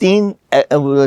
3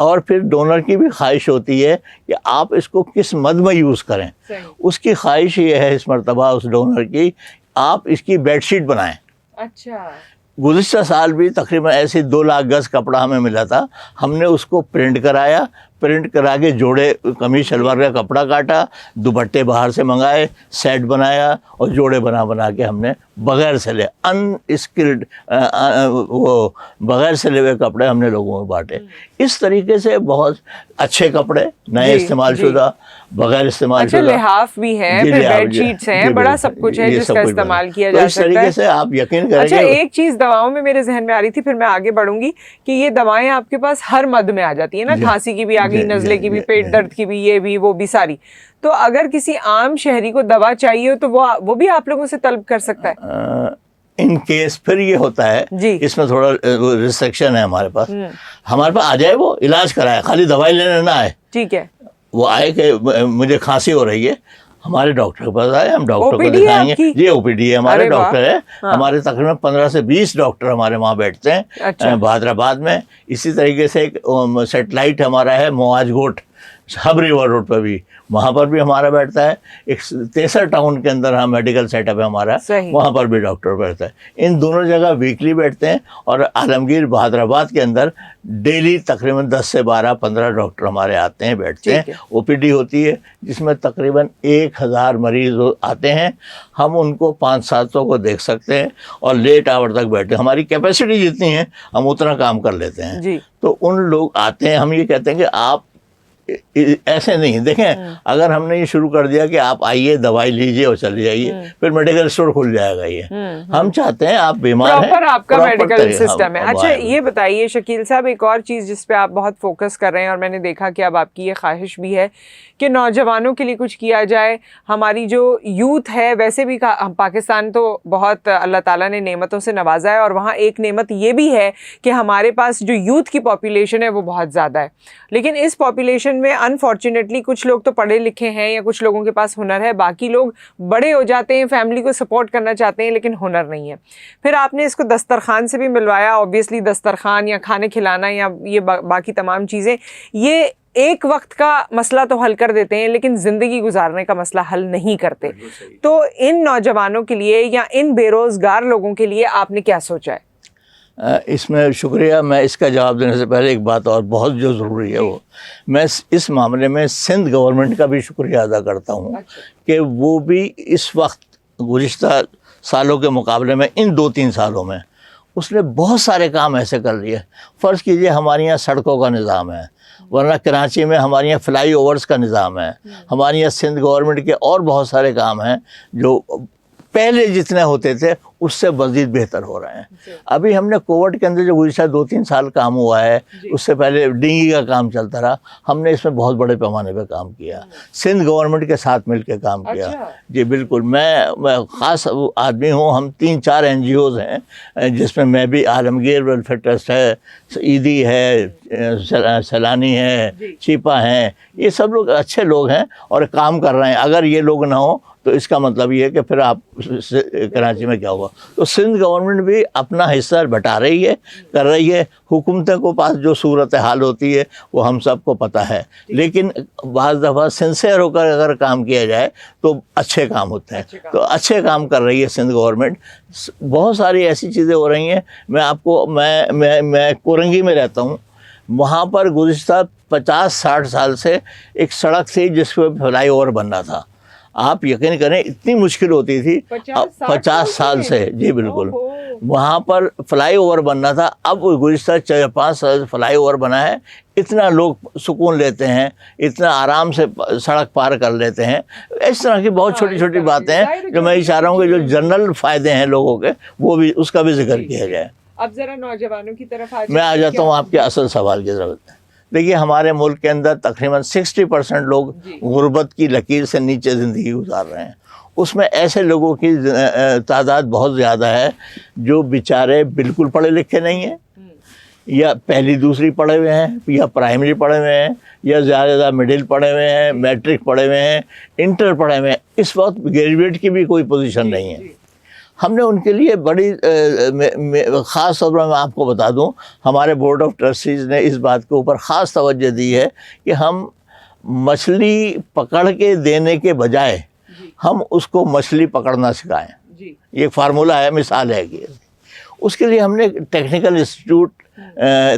اور پھر ڈونر کی بھی خواہش ہوتی ہے کہ آپ اس کو کس مد میں یوز کریں. اس کی خواہش یہ ہے اس مرتبہ اس ڈونر کی، آپ اس کی بیڈ شیٹ بنائیں. اچھا. گزشتہ سال بھی تقریباً ایسے 2 لاکھ گز کپڑا ہمیں ملا تھا، ہم نے اس کو پرنٹ کرایا، پرنٹ کرا کے جوڑے قمیص شلوار کا کپڑا کاٹا، دوپٹے باہر سے منگائے، سیٹ بنایا اور جوڑے بنا کے ہم نے بغیر سلے ان اسکلڈ وہ بغیر سلے ہوئے کپڑے ہم نے لوگوں کو بانٹے. اس طریقے سے بہت اچھے کپڑے نئے استعمال شدہ، بغیر استعمال شدہ، لحاف بھی ہیں، پھر بیڈ شیٹس ہیں، بڑا سب کچھ ہے جس کا استعمال کیا جا سکتا ہے. اس طریقے سے آپ یقین کریں. اچھا ایک چیز دواؤں میں میرے ذہن میں آ رہی تھی، پھر میں آگے بڑھوں گی، کہ یہ دوائیں آپ کے پاس ہر مد میں آ جاتی ہیں نا، کھانسی کی بھی آ گئی، نزلے کی بھی، پیٹ درد کی بھی، یہ بھی وہ بھی ساری. تو اگر کسی عام شہری کو دوا چاہیے تو وہ بھی آپ لوگوں سے طلب کر سکتا ہے ان کیس. پھر یہ ہوتا ہے اس میں تھوڑا ریسٹرکشن ہے ہمارے پاس آ جائے، وہ علاج کرائے، خالی دوائی لینے نہ آئے. ٹھیک ہے. وہ آئے کہ مجھے کھانسی ہو رہی ہے، ہمارے ڈاکٹر کے پاس آئے، ہم ڈاکٹر کو دکھائیں گے. جی او پی ڈی ہے، ہمارے ڈاکٹر ہے، ہمارے تقریباً 15 سے 20 ڈاکٹر ہمارے وہاں بیٹھتے ہیں بہادر آباد میں. اسی طریقے سے ایک سیٹلائٹ ہمارا ہے مواج گوٹ ہب ریور روڈ پہ بھی، وہاں پر بھی ہمارا بیٹھتا ہے. ایک 63 ٹاؤن کے اندر میڈیکل سیٹ اپ ہے ہمارا، وہاں پر بھی ڈاکٹر بیٹھتا ہے. ان دونوں جگہ ویکلی بیٹھتے ہیں. اور عالمگیر بہادر آباد کے اندر ڈیلی تقریباً 10 سے 12-15 ڈاکٹر ہمارے آتے ہیں، بیٹھتے ہیں. او پی ڈی ہوتی ہے جس میں تقریباً 1000 مریض آتے ہیں. ہم ان کو 500-700 کو دیکھ سکتے ہیں اور لیٹ آور تک بیٹھے. ہماری کیپیسٹی جتنی ہے ہم اتنا کام کر لیتے ہیں. تو ان لوگ آتے ہیں، ہم یہ کہتے ہیں کہ آپ ایسے نہیں دیکھیں، اگر ہم نے یہ شروع کر دیا کہ آپ آئیے دوائی لیجئے اور چلے جائیے، پھر میڈیکل اسٹور کھل جائے گا. یہ ہم چاہتے ہیں آپ بیمار ہیں، آپ کا میڈیکل سسٹم ہے. اچھا یہ بتائیے شکیل صاحب، ایک اور چیز جس پہ آپ بہت فوکس کر رہے ہیں، اور میں نے دیکھا کہ اب آپ کی یہ خواہش بھی ہے کہ نوجوانوں کے لیے کچھ کیا جائے. ہماری جو یوتھ ہے، ویسے بھی پاکستان تو بہت اللہ تعالیٰ نے نعمتوں سے نوازا ہے، اور وہاں ایک نعمت یہ بھی ہے کہ ہمارے پاس جو یوتھ کی پاپولیشن ہے وہ بہت زیادہ ہے. لیکن اس پاپولیشن میں انفارچونیٹلی کچھ لوگ تو پڑھے لکھے ہیں یا کچھ لوگوں کے پاس ہنر ہے، باقی لوگ بڑے ہو جاتے ہیں، فیملی کو سپورٹ کرنا چاہتے ہیں لیکن ہنر نہیں ہے. پھر آپ نے اس کو دسترخوان سے بھی ملوایا. اوبیسلی دسترخوان یا کھانے کھلانا یا یہ باقی تمام چیزیں یہ ایک وقت کا مسئلہ تو حل کر دیتے ہیں، لیکن زندگی گزارنے کا مسئلہ حل نہیں کرتے. تو ان نوجوانوں کے لیے یا ان بے روزگار لوگوں کے لیے آپ نے کیا سوچا ہے؟ اس میں شکریہ. میں اس کا جواب دینے سے پہلے ایک بات اور بہت جو ضروری ہے، وہ میں اس معاملے میں سندھ گورنمنٹ کا بھی شکریہ ادا کرتا ہوں کہ وہ بھی اس وقت گزشتہ سالوں کے مقابلے میں ان 2-3 سالوں میں اس نے بہت سارے کام ایسے کر لیے. فرض کیجئے ہمارے یہاں سڑکوں کا نظام ہے، ورنہ کراچی میں ہمارے یہاں فلائی اوورز کا نظام ہے. ہمارے یہاں سندھ گورنمنٹ کے اور بہت سارے کام ہیں جو پہلے جتنے ہوتے تھے اس سے مزید بہتر ہو رہے ہیں. ابھی ہم نے کووڈ کے اندر جو گزشتہ 2-3 سال کام ہوا ہے، اس سے پہلے ڈینگی کا کام چلتا رہا، ہم نے اس میں بہت بڑے پیمانے پہ کام کیا، سندھ گورنمنٹ کے ساتھ مل کے کام کیا. جی بالکل. میں خاص آدمی ہوں. ہم 3-4 NGOز ہیں جس میں میں بھی، عالمگیر ویلفیئر ٹرسٹ ہے، عیدی ہے، سیلانی ہے، چیپا ہیں، یہ سب لوگ اچھے لوگ ہیں اور کام کر رہے ہیں. اگر یہ لوگ نہ ہوں تو اس کا مطلب یہ ہے کہ پھر آپ کراچی میں کیا ہوا. تو سندھ گورنمنٹ بھی اپنا حصہ بٹا رہی ہے، کر رہی ہے. حکومتوں کو پاس جو صورتحال ہوتی ہے وہ ہم سب کو پتہ ہے، لیکن بعض دفعہ سنسیئر ہو کر اگر کام کیا جائے تو اچھے کام ہوتے ہیں. تو اچھے کام کر رہی ہے سندھ گورنمنٹ. بہت ساری ایسی چیزیں ہو رہی ہیں. میں آپ کو میں کورنگی میں رہتا ہوں. وہاں پر گزشتہ 50-60 سال سے ایک سڑک تھی جس پہ فلائی اوور بننا تھا. آپ یقین کریں اتنی مشکل ہوتی تھی 50 سال سے. جی بالکل. وہاں پر فلائی اوور بننا تھا. اب گزشتہ 4-5 سال سے فلائی اوور بنا ہے. اتنا لوگ سکون لیتے ہیں، اتنا آرام سے سڑک پار کر لیتے ہیں. اس طرح کی بہت چھوٹی چھوٹی باتیں ہیں جو میں یہ چاہ رہا ہوں کہ جو جنرل فائدے ہیں لوگوں کے وہ بھی اس کا بھی ذکر کیا جائے. اب ذرا نوجوانوں کی طرف میں آ جاتا ہوں آپ کے اصل سوال کی طرف. دیکھیے ہمارے ملک کے اندر تقریباً 60% لوگ غربت کی لکیر سے نیچے زندگی گزار رہے ہیں. اس میں ایسے لوگوں کی تعداد بہت زیادہ ہے جو بیچارے بالکل پڑھے لکھے نہیں ہیں، یا پہلی دوسری پڑھے ہوئے ہیں، یا پرائمری پڑھے ہوئے ہیں، یا زیادہ مڈل پڑھے ہوئے ہیں، میٹرک پڑھے ہوئے ہیں، انٹر پڑھے ہوئے ہیں. اس وقت گریجویٹ کی بھی کوئی پوزیشن نہیں ہے. ہم نے ان کے لیے بڑی خاص طور پر میں آپ کو بتا دوں، ہمارے بورڈ آف ٹرسٹیز نے اس بات کے اوپر خاص توجہ دی ہے کہ ہم مچھلی پکڑ کے دینے کے بجائے ہم اس کو مچھلی پکڑنا سکھائیں. یہ فارمولہ ہے، مثال ہے کہ اس کے لیے ہم نے ٹیکنیکل انسٹیٹیوٹ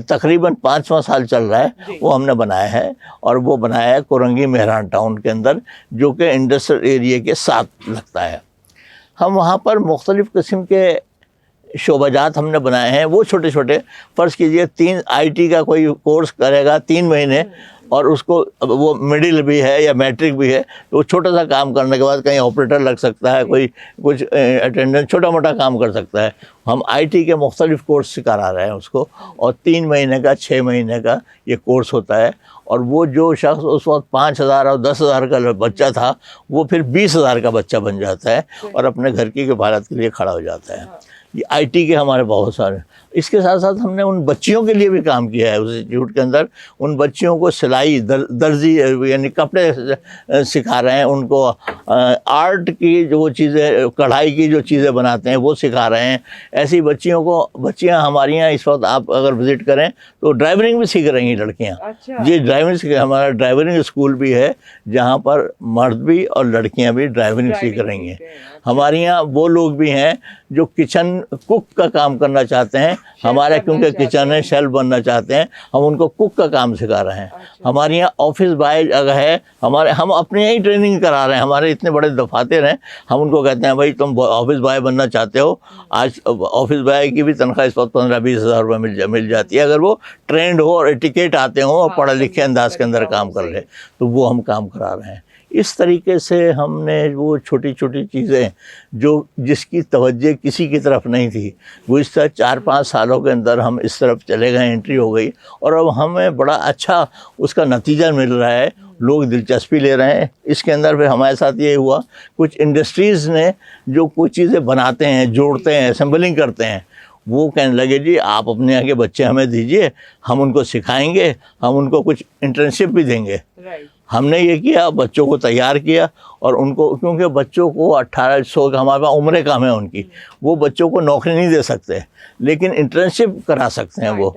تقریباً 5واں سال چل رہا ہے، وہ ہم نے بنایا ہے، اور وہ بنایا ہے کورنگی مہران ٹاؤن کے اندر، جو کہ انڈسٹریل ایریا کے ساتھ لگتا ہے. ہم وہاں پر مختلف قسم کے شعبہ جات ہم نے بنائے ہیں. وہ چھوٹے چھوٹے، فرض کیجئے 3 IT کا کوئی کورس کرے گا 3 مہینے، اور اس کو وہ مڈل بھی ہے یا میٹرک بھی ہے، تو وہ چھوٹا سا کام کرنے کے بعد کہیں آپریٹر لگ سکتا ہے، کوئی کچھ اٹینڈنٹ چھوٹا موٹا کام کر سکتا ہے. ہم IT کے مختلف کورس سکھا رہے ہیں اس کو، اور 3 مہینے کا 6 مہینے کا یہ کورس ہوتا ہے. اور وہ جو شخص اس وقت 5,000 اور 10,000 کا بچہ تھا، وہ پھر 20,000 کا بچہ بن جاتا ہے اور اپنے گھر کی کفالت کے لیے کھڑا ہو جاتا ہے. یہ IT کے ہمارے بہت سارے. اس کے ساتھ ساتھ ہم نے ان بچیوں کے لیے بھی کام کیا ہے اس انسٹیٹیوٹ کے اندر. ان بچیوں کو سلائی، درزی یعنی کپڑے سکھا رہے ہیں، ان کو آرٹ کی جو چیزیں، کڑھائی کی جو چیزیں بناتے ہیں وہ سکھا رہے ہیں. ایسی بچیاں ہماری یہاں اس وقت آپ اگر وزٹ کریں تو ڈرائیورنگ بھی سیکھ رہی ہیں لڑکیاں. جی ڈرائیورنگ، ہمارا ڈرائیورنگ اسکول بھی ہے جہاں پر مرد بھی اور لڑکیاں بھی ڈرائیورنگ سیکھ رہی ہیں. ہمارے یہاں وہ لوگ بھی ہیں جو کچن کک کا کام کرنا چاہتے ہیں. ہمارے کیونکہ کچن ہے، شیف بننا چاہتے ہیں، ہم ان کو کک کا کام سکھا رہے ہیں. ہمارے یہاں آفس بائے اگر ہے، ہم اپنے یہاں ہی ٹریننگ کرا رہے ہیں. ہمارے اتنے بڑے دفاتر ہیں، ہم ان کو کہتے ہیں بھائی تم آفس بائے بننا چاہتے ہو، آج آفس بائے کی بھی تنخواہ اس وقت 15-20 ہزار روپے مل جاتی ہے، اگر وہ ٹرینڈ ہو اور ایٹیکیٹ آتے ہوں اور پڑھے لکھے انداز کے اندر کام کر لے تو وہ ہم کام کرا رہے ہیں. اس طریقے سے ہم نے وہ چھوٹی چھوٹی چیزیں جس کی توجہ کسی کی طرف نہیں تھی، گزشتہ 4-5 سالوں کے اندر ہم اس طرف چلے گئے، انٹری ہو گئی، اور اب ہمیں بڑا اچھا اس کا نتیجہ مل رہا ہے. لوگ دلچسپی لے رہے ہیں اس کے اندر. پھر ہمارے ساتھ یہ ہوا، کچھ انڈسٹریز نے جو کچھ چیزیں بناتے ہیں، جوڑتے ہیں، اسمبلنگ کرتے ہیں، وہ کہنے لگے جی آپ اپنے یہاں کے بچے ہمیں دیجئے، ہم ان کو سکھائیں گے، ہم ان کو کچھ انٹرنشپ بھی دیں گے. ہم نے یہ کیا، بچوں کو تیار کیا، اور ان کو، کیونکہ بچوں کو 1800 کا ہمارے پاس عمریں کم ہیں ان کی، وہ بچوں کو نوکری نہیں دے سکتے لیکن انٹرنشپ کرا سکتے ہیں وہ.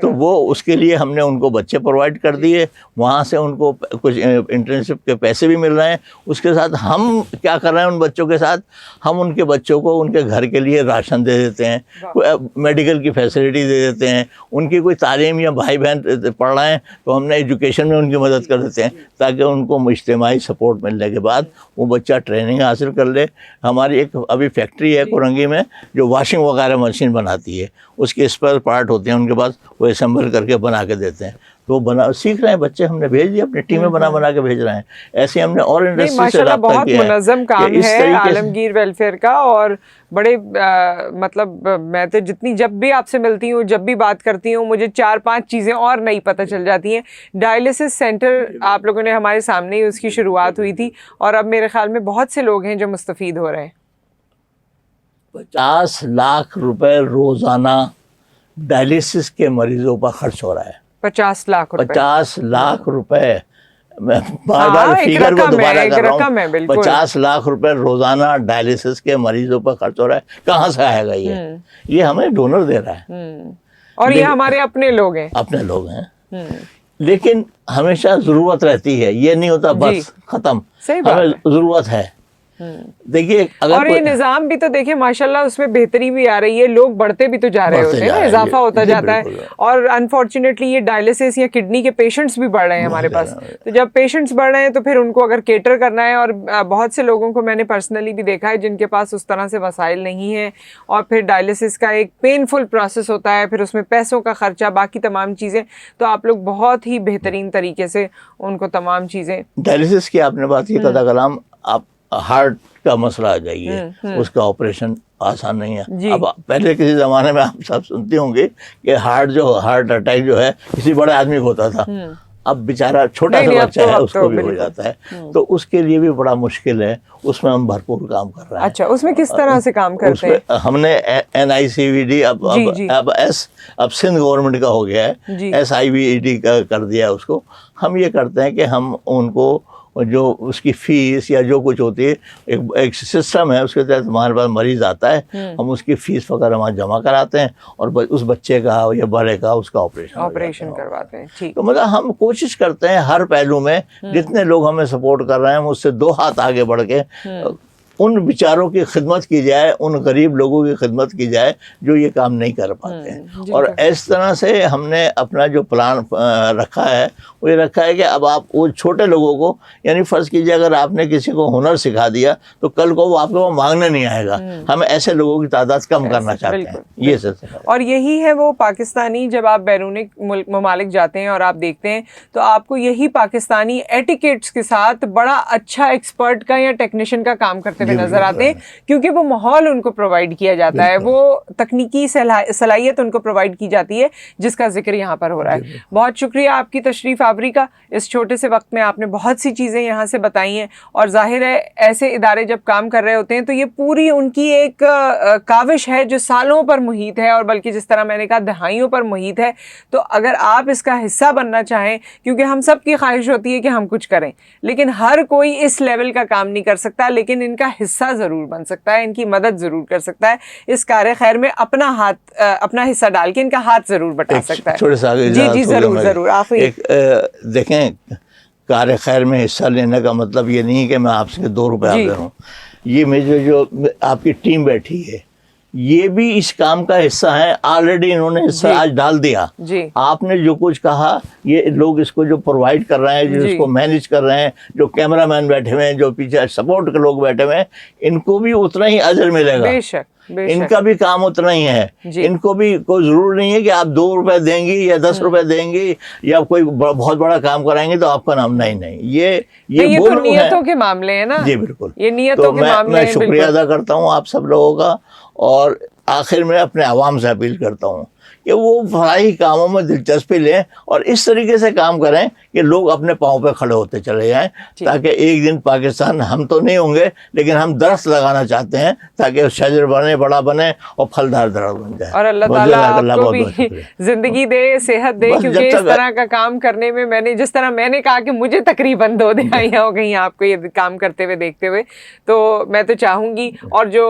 تو وہ اس کے لیے ہم نے ان کو بچے پرووائڈ کر دیے، وہاں سے ان کو کچھ انٹرنشپ کے پیسے بھی مل رہے ہیں. اس کے ساتھ ہم کیا کر رہے ہیں ان بچوں کے ساتھ، ہم ان کے بچوں کو ان کے گھر کے لیے راشن دے دیتے ہیں، میڈیکل کی فیسلٹی دے دیتے ہیں. ان کی کوئی تعلیم یا بھائی بہن پڑھ رہے ہیں تو ہم نے ایجوکیشن میں ان کی مدد کر دیتے ہیں، تاکہ ان کو اجتماعی سپورٹ ملنے کے بعد وہ بچہ ٹریننگ حاصل کر لے. ہماری ایک ابھی فیکٹری ہے کورنگی میں جو واشنگ وغیرہ مشین بناتی ہے، اس کے اسپیئر پارٹ ہوتے ہیں ان کے پاس، وہ اسمبل کر کے بنا کے دیتے ہیں. تو سیکھ رہے ہیں بچے، ہم نے بھیج دیا، اپنی ٹیمیں بنا کے بھیج رہے ہیں. ایسے ہم نے اور انڈسٹری سے رابطہ بہت کیا ہے. منظم کام ہے عالمگیر ویلفیئر کا، اور بڑے مطلب میں تو جب بھی آپ سے ملتی ہوں، جب بھی بات کرتی ہوں، مجھے 4-5 چیزیں اور نئی پتہ چل جاتی ہیں. ڈائلسس سینٹر آپ لوگوں نے ہمارے سامنے ہی اس کی شروعات ہوئی تھی، اور اب میرے خیال میں بہت سے لوگ ہیں جو مستفید ہو رہے ہیں. 50 لاکھ روپے روزانہ ڈائلسس کے مریضوں پر خرچ ہو رہا ہے. 50 لاکھ روپے 50 لاکھ روپے، میں بار بار فیگر کو دوبارہ کر رہا ہوں، 50 لاکھ روپے روزانہ ڈائلسس کے مریضوں پر خرچ ہو رہا ہے. کہاں سے آئے گا یہ ہمیں ڈونر دے رہا ہے، اور یہ ہمارے اپنے لوگ ہیں، اپنے لوگ ہیں. لیکن ہمیشہ ضرورت رہتی ہے، یہ نہیں ہوتا بس ختم، ہمیں ضرورت ہے. دیکھیے اور یہ نظام بھی تو دیکھیں ماشاءاللہ اس میں بہتری بھی آ رہی ہے، لوگ بڑھتے بھی تو جا رہے ہوتے ہیں، اضافہ ہوتا جاتا ہے. اور انفارچونیٹلی یہ ڈائلسس یا کڈنی کے پیشنٹس بھی بڑھ رہے ہیں ہمارے پاس. تو جب پیشنٹس بڑھ رہے ہیں تو پھر ان کو اگر کیٹر کرنا ہے، اور بہت سے لوگوں کو میں نے پرسنلی بھی دیکھا ہے جن کے پاس اس طرح سے وسائل نہیں ہیں، اور پھر ڈائلسس کا ایک پینفل پروسیس ہوتا ہے، پھر اس میں پیسوں کا خرچہ، باقی تمام چیزیں. تو آپ لوگ بہت ہی بہترین طریقے سے ان کو تمام چیزیں. ڈائلسس کی آپ نے بات کی قضا کلام، آپ ہارٹ کا مسئلہ آ جائیے، اس کا آپریشن آسان نہیں ہے. اب پہلے کسی زمانے میں آپ سب سنتے ہوں گے کہ ہارٹ اٹیک جو ہے کسی بڑے آدمی کو ہوتا تھا، اب بیچارہ چھوٹا سا بچہ ہے اس کو بھی ہو جاتا ہے. تو اس کے لیے بھی بڑا مشکل ہے، اس میں ہم بھرپور کام کر رہے ہیں. اچھا، اس میں کس طرح سے کام کرتے ہیں؟ ہم نے NICVD اب سندھ گورنمنٹ کا ہو گیا ہے، SIVD کا کر دیا اس کو. ہم یہ کرتے ہیں کہ ہم ان کو اور جو اس کی فیس یا جو کچھ ہوتی ہے ایک سسٹم ہے، اس کے تحت ہمارے پاس مریض آتا ہے، ہم اس کی فیس وغیرہ وہاں جمع کراتے ہیں اور اس بچے کا یا بڑے کا اس کا آپریشن کرواتے ہیں. تو مطلب ہم کوشش کرتے ہیں ہر پہلو میں، جتنے لوگ ہمیں سپورٹ کر رہے ہیں ہم اس سے 2 ہاتھ آگے بڑھ کے ان بیچاروں کی خدمت کی جائے، ان غریب لوگوں کی خدمت کی جائے جو یہ کام نہیں کر پاتے ہیں. اور اس طرح سے ہم نے اپنا جو پلان رکھا ہے وہ یہ رکھا ہے کہ اب آپ وہ چھوٹے لوگوں کو، یعنی فرض کیجئے اگر آپ نے کسی کو ہنر سکھا دیا تو کل کو وہ آپ کو مانگنے نہیں آئے گا. ہم ایسے لوگوں کی تعداد کم کرنا چاہتے ہیں. یہ سلسلہ اور یہی ہے وہ پاکستانی، جب آپ بیرونی ممالک جاتے ہیں اور آپ دیکھتے ہیں تو آپ کو یہی پاکستانی ایٹیکیٹس کے ساتھ بڑا اچھا ایکسپرٹ کا یا ٹیکنیشین کا کام کرتے نظر آتے ہیں، کیونکہ وہ ماحول ان کو پرووائڈ کیا جاتا ہے، وہ تکنیکی صلاحیت ان کو پرووائڈ کی جاتی ہے جس کا ذکر یہاں پر ہو رہا ہے. بہت شکریہ آپ کی تشریف آوری کا. اس چھوٹے سے وقت میں آپ نے بہت سی چیزیں یہاں سے بتائی ہیں، اور ظاہر ہے ایسے ادارے جب کام کر رہے ہوتے ہیں تو یہ پوری ان کی ایک کاوش ہے جو سالوں پر محیط ہے، اور بلکہ جس طرح میں نے کہا دہائیوں پر محیط ہے. تو اگر آپ اس کا حصہ بننا چاہیں، کیونکہ ہم سب کی خواہش ہوتی ہے کہ ہم کچھ کریں، لیکن ہر کوئی اس لیول کا کام نہیں کر سکتا، لیکن ان کا حصہ ضرور بن سکتا ہے، ان کی مدد ضرور کر سکتا ہے، اس کار خیر میں اپنا حصہ ڈال کے ان کا ہاتھ ضرور بٹا سکتا ہے. تھوڑے سا جی ضرور آخری دیکھیں، کار خیر میں حصہ لینے کا مطلب یہ نہیں کہ میں آپ سے 2 روپے لے رہا ہوں. یہ میرے جو آپ کی ٹیم بیٹھی ہے یہ بھی اس کام کا حصہ ہے. آلریڈی انہوں نے حصہ آج ڈال دیا. آپ نے جو کچھ کہا، یہ لوگ اس کو جو پرووائڈ کر رہے ہیں، جو اس کو مینیج کر رہے ہیں، جو کیمرہ مین بیٹھے ہوئے ہیں، جو پیچھے سپورٹ کے لوگ بیٹھے ہوئے ہیں، ان کو بھی اتنا ہی اجر ملے گا. بے شک ان کا بھی کام اتنا ہی ہے. ان کو بھی کوئی ضرور نہیں ہے کہ آپ 2 روپے دیں گی یا 10 روپے دیں گی یا کوئی بہت بڑا کام کرائیں گے تو آپ کا نام نہیں. یہ تو نیتوں کے معاملے ہیں نا. جی بالکل. یہ نیتوں کے معاملے ہیں. میں شکریہ ادا کرتا ہوں آپ سب لوگوں کا، اور آخر میں اپنے عوام سے اپیل کرتا ہوں کہ وہ فلاحی کاموں میں دلچسپی لیں اور اس طریقے سے کام کریں کہ لوگ اپنے پاؤں پہ کھڑے ہوتے چلے جائیں، تاکہ ایک دن پاکستان، ہم تو نہیں ہوں گے لیکن ہم درخت لگانا چاہتے ہیں تاکہ شجر بنے، بڑا بنے اور پھلدار درخت بن جائے. اور اللہ تعالیٰ آپ کو بھی زندگی دے، صحت دے، کیونکہ اس طرح کا کام کرنے میں جس طرح میں نے کہا کہ مجھے تقریباً 2 دہائیاں ہو گئی آپ کو یہ کام کرتے ہوئے دیکھتے ہوئے، تو میں تو چاہوں گی، اور جو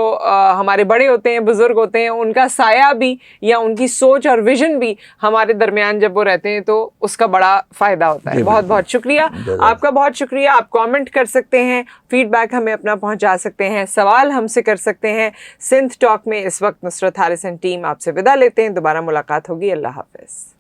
ہمارے بڑے ہوتے ہیں، بزرگ ہوتے ہیں، ان کا سایہ بھی یا ان کی سوچ اور ویژن بھی ہمارے درمیان جب وہ رہتے ہیں تو اس کا بڑا فائدہ ہوتا ہے. بہت بہت شکریہ آپ کا، بہت شکریہ. آپ کامنٹ کر سکتے ہیں، فیڈ بیک ہمیں اپنا پہنچا سکتے ہیں، سوال ہم سے کر سکتے ہیں. سندھ ٹاک میں اس وقت نصرت حارث اینڈ ٹیم آپ سے وداع لیتے ہیں. دوبارہ ملاقات ہوگی. اللہ حافظ.